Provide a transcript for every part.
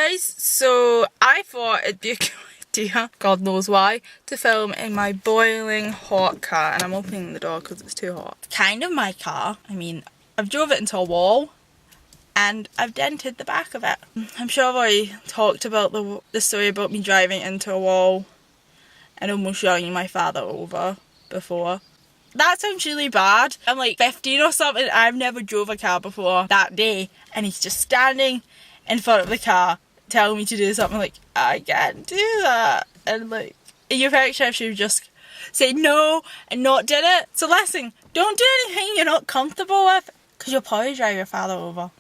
guys, so I thought it'd be a good idea, God knows why, to film in my boiling hot car, and I'm opening the door because it's too hot. It's kind of my car. I mean, I've drove it into a wall and I've dented the back of it. I'm sure I've already talked about the story about me driving into a wall and almost running my father over before. That sounds really bad. I'm like 15 or something. I've never drove a car before that day, and he's just standing in front of the car telling me to do something. Like, I can't do that. And like, in your picture, I should have just said no and not did it. So listen, don't do anything you're not comfortable with, because you'll probably drive your father over.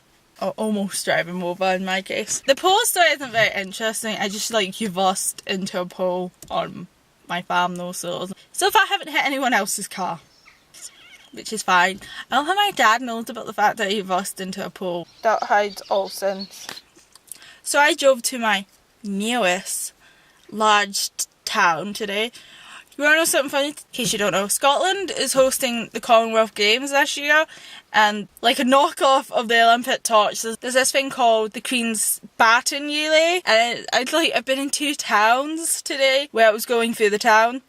Or almost drive him over in my case. The pole story isn't very interesting. I just like reversed into a pole on my farm though, so far I haven't hit anyone else's car, which is fine. I don't think my dad knows about the fact that he reversed into a pole. That hides all sins. So I drove to my nearest large town today. You want to know something funny? In case you don't know, Scotland is hosting the Commonwealth Games this year, and like a knockoff of the Olympic torch, there's this thing called the Queen's Baton Relay, and I've been in 2 towns today where it was going through the town.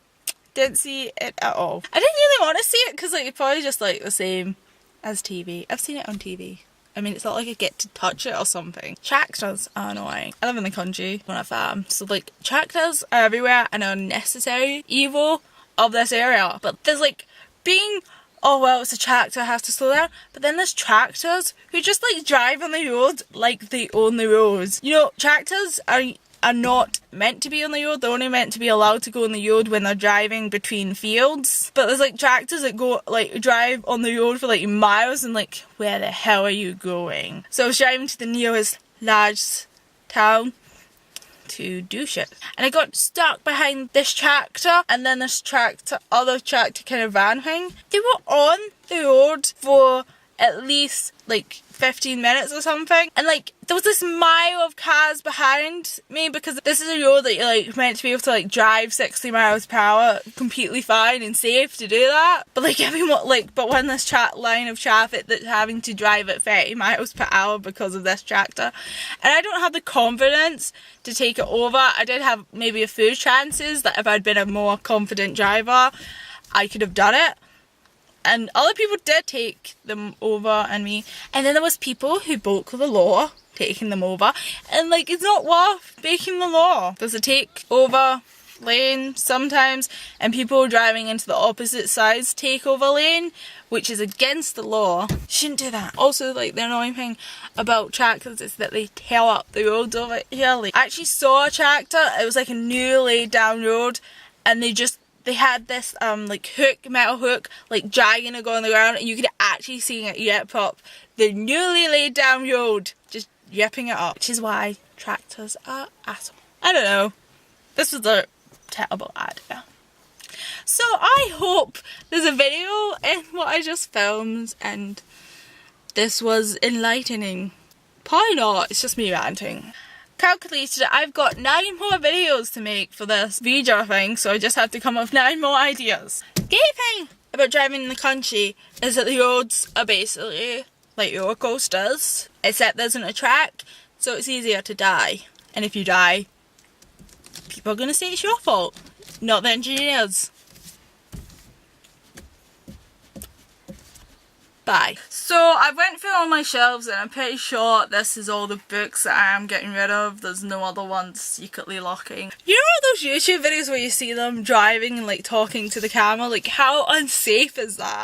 Didn't see it at all. I didn't really want to see it because like it's probably just like the same as TV. I've seen it on TV. I mean, it's not like I get to touch it or something. Tractors are annoying. I live in the country on a farm, so like tractors are everywhere and are a necessary evil of this area. But there's like being, oh well, it's a tractor, I have to slow down. But then there's tractors who just like drive on the road like they own the roads. You know, tractors are not meant to be on the road. They're only meant to be allowed to go on the road when they're driving between fields. But there's like tractors that go like drive on the road for like miles, and like, where the hell are you going? So I was driving to the nearest large town to do shit, and I got stuck behind this tractor and then this other tractor kind of van thing. They were on the road for at least like 15 minutes or something, and like there was this mile of cars behind me, because this is a road that you're like meant to be able to like drive 60 miles per hour completely fine and safe to do that, but like everyone but when this line of traffic that's having to drive at 30 miles per hour because of this tractor, and I don't have the confidence to take it over. I did have maybe a few chances that if I'd been a more confident driver I could have done it, and other people did take them over and me, and then there was people who broke the law taking them over, and like, it's not worth breaking the law. There's a take over lane sometimes, and people driving into the opposite side's takeover lane, which is against the law. Shouldn't do that. Also, like, the annoying thing about tractors is that they tear up the roads over here. Like, I actually saw a tractor, it was like a new laid down road, and they had this like metal hook, like dragging it on the ground, and you could actually see it yip up the newly laid down road, just yipping it up. Which is why tractors are assholes. I don't know. This was a terrible idea. So I hope there's a video in what I just filmed and this was enlightening. Probably not, it's just me ranting. Calculated it, I've got 9 more videos to make for this video thing, so I just have to come up with 9 more ideas. The great thing about driving in the country is that the roads are basically like roller coasters, except there isn't a track, so it's easier to die. And if you die, people are going to say it's your fault, not the engineers. Bye. So I went through all my shelves, and I'm pretty sure this is all the books that I am getting rid of. There's no other ones secretly locking. You know those YouTube videos where you see them driving and like talking to the camera? Like, how unsafe is that?